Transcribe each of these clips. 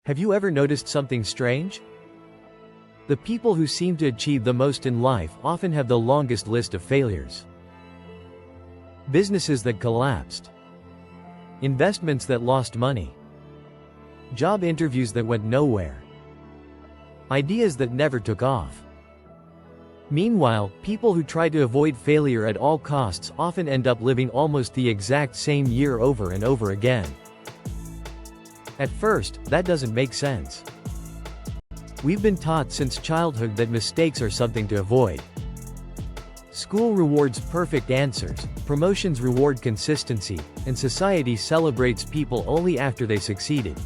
Have you ever noticed something strange? The people who seem to achieve the most in life often have the longest list of failures. Businesses that collapsed. Investments that lost money. Job interviews that went nowhere. Ideas that never took off. Meanwhile, people who try to avoid failure at all costs often end up living almost the exact same year over and over again. At first, that doesn't make sense. We've been taught since childhood that mistakes are something to avoid. School rewards perfect answers, promotions reward consistency, and society celebrates people only after they succeeded.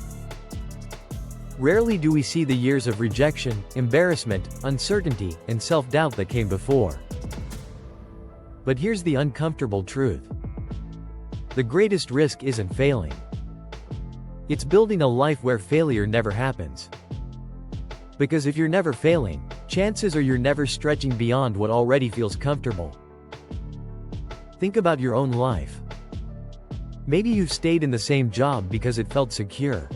Rarely do we see the years of rejection, embarrassment, uncertainty, and self-doubt that came before. But here's the uncomfortable truth. The greatest risk isn't failing. It's building a life where failure never happens. Because if you're never failing, chances are you're never stretching beyond what already feels comfortable. Think about your own life. Maybe you've stayed in the same job because it felt secure.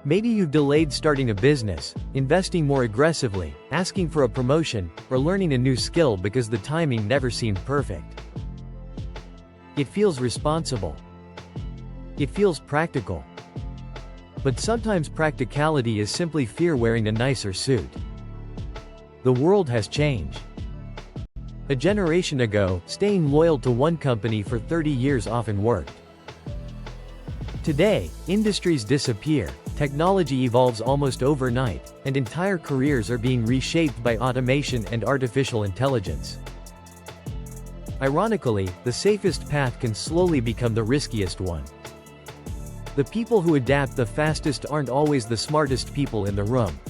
Maybe you've delayed starting a business, investing more aggressively, asking for a promotion, or learning a new skill because the timing never seemed perfect. It feels responsible. It feels practical. But sometimes practicality is simply fear wearing a nicer suit. The world has changed. A generation ago, staying loyal to one company for 30 years often worked. Today, industries disappear, technology evolves almost overnight, and entire careers are being reshaped by automation and artificial intelligence. Ironically, the safest path can slowly become the riskiest one. The people who adapt the fastest aren't always the smartest people in the room.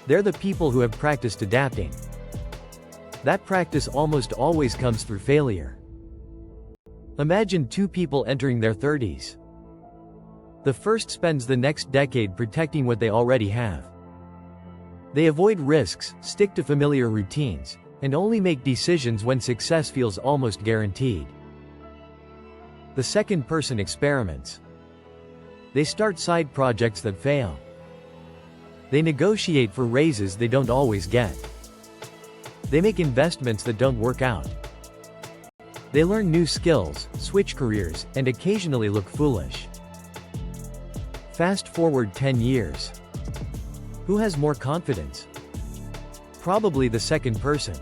They're the people who have practiced adapting. That practice almost always comes through failure. Imagine two people entering their 30s. The first spends the next decade protecting what they already have. They avoid risks, stick to familiar routines, and only make decisions when success feels almost guaranteed. The second person experiments. They start side projects that fail. They negotiate for raises they don't always get. They make investments that don't work out. They learn new skills, switch careers, and occasionally look foolish. Fast forward 10 years. Who has more confidence? Probably the second person.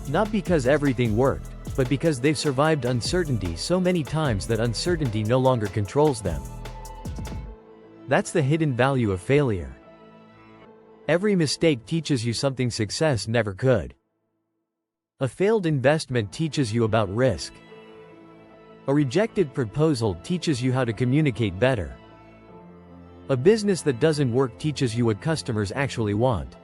Not because everything worked, but because they've survived uncertainty so many times that uncertainty no longer controls them. That's the hidden value of failure. Every mistake teaches you something success never could. A failed investment teaches you about risk. A rejected proposal teaches you how to communicate better. A business that doesn't work teaches you what customers actually want.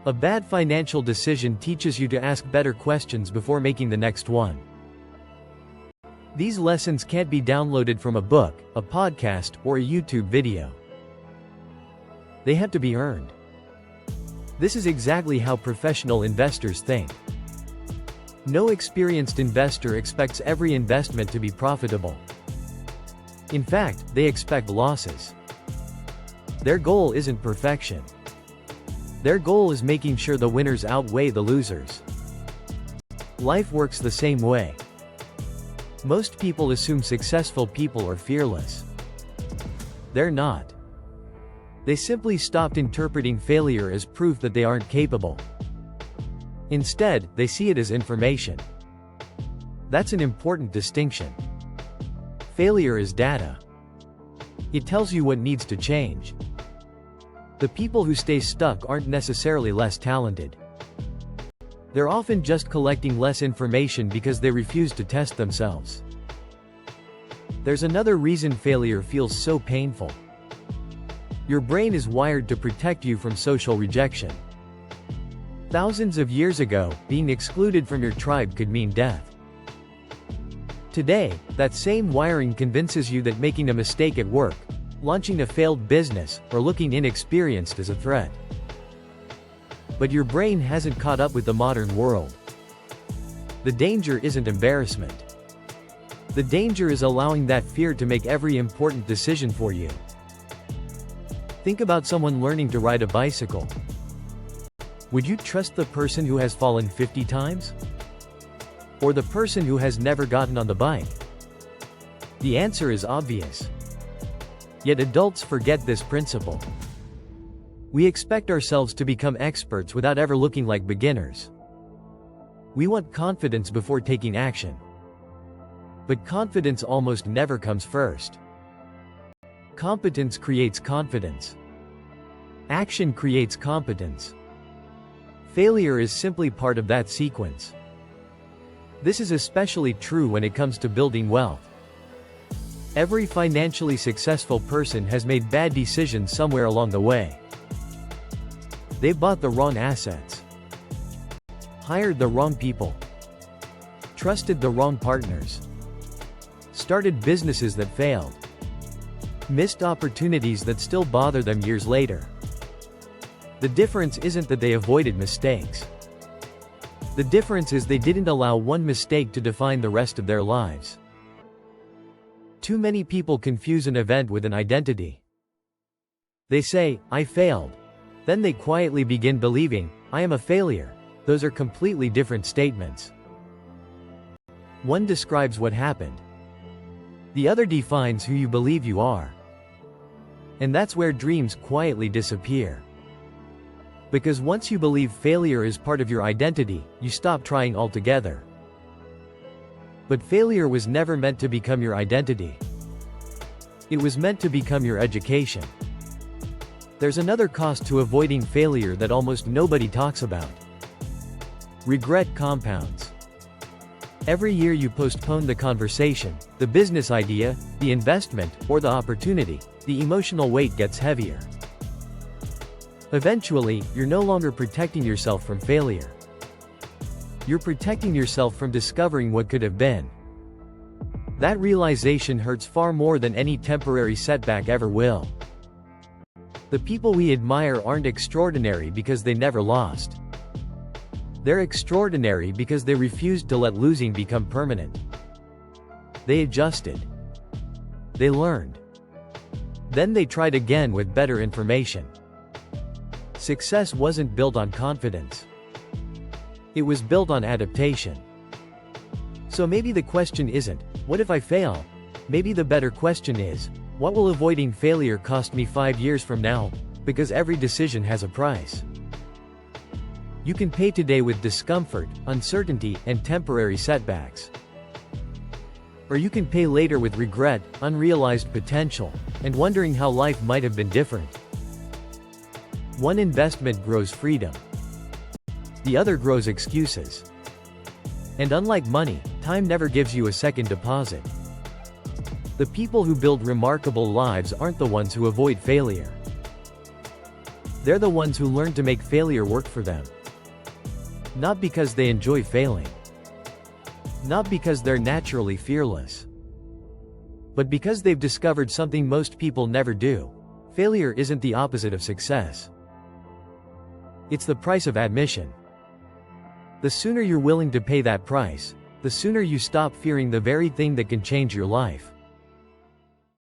A bad financial decision teaches you to ask better questions before making the next one. These lessons can't be downloaded from a book, a podcast, or a YouTube video. They have to be earned. This is exactly how professional investors think. No experienced investor expects every investment to be profitable. In fact, they expect losses. Their goal isn't perfection. Their goal is making sure the winners outweigh the losers. Life works the same way. Most people assume successful people are fearless. They're not. They simply stopped interpreting failure as proof that they aren't capable. Instead, they see it as information. That's an important distinction. Failure is data. It tells you what needs to change. The people who stay stuck aren't necessarily less talented. They're often just collecting less information because they refuse to test themselves. There's another reason failure feels so painful. Your brain is wired to protect you from social rejection. Thousands of years ago, being excluded from your tribe could mean death. Today, that same wiring convinces you that making a mistake at work, launching a failed business, or looking inexperienced is a threat. But your brain hasn't caught up with the modern world. The danger isn't embarrassment. The danger is allowing that fear to make every important decision for you. Think about someone learning to ride a bicycle. Would you trust the person who has fallen 50 times? Or the person who has never gotten on the bike? The answer is obvious. Yet adults forget this principle. We expect ourselves to become experts without ever looking like beginners. We want confidence before taking action. But confidence almost never comes first. Competence creates confidence. Action creates competence. Failure is simply part of that sequence. This is especially true when it comes to building wealth. Every financially successful person has made bad decisions somewhere along the way. They bought the wrong assets, hired the wrong people, trusted the wrong partners, started businesses that failed, missed opportunities that still bother them years later. The difference isn't that they avoided mistakes. The difference is they didn't allow one mistake to define the rest of their lives. Too many people confuse an event with an identity. They say, "I failed." Then they quietly begin believing, "I am a failure." Those are completely different statements. One describes what happened. The other defines who you believe you are. And that's where dreams quietly disappear. Because once you believe failure is part of your identity, you stop trying altogether. But failure was never meant to become your identity. It was meant to become your education. There's another cost to avoiding failure that almost nobody talks about. Regret compounds. Every year you postpone the conversation, the business idea, the investment, or the opportunity, the emotional weight gets heavier. Eventually, you're no longer protecting yourself from failure. You're protecting yourself from discovering what could have been. That realization hurts far more than any temporary setback ever will. The people we admire aren't extraordinary because they never lost. They're extraordinary because they refused to let losing become permanent. They adjusted. They learned. Then they tried again with better information. Success wasn't built on confidence. It was built on adaptation. So maybe the question isn't, what if I fail? Maybe the better question is, what will avoiding failure cost me 5 years from now? Because every decision has a price. You can pay today with discomfort, uncertainty, and temporary setbacks. Or you can pay later with regret, unrealized potential, and wondering how life might have been different. One investment grows freedom. The other grows excuses. And unlike money, time never gives you a second deposit. The people who build remarkable lives aren't the ones who avoid failure. They're the ones who learn to make failure work for them. Not because they enjoy failing. Not because they're naturally fearless. But because they've discovered something most people never do. Failure isn't the opposite of success. It's the price of admission. The sooner you're willing to pay that price, the sooner you stop fearing the very thing that can change your life.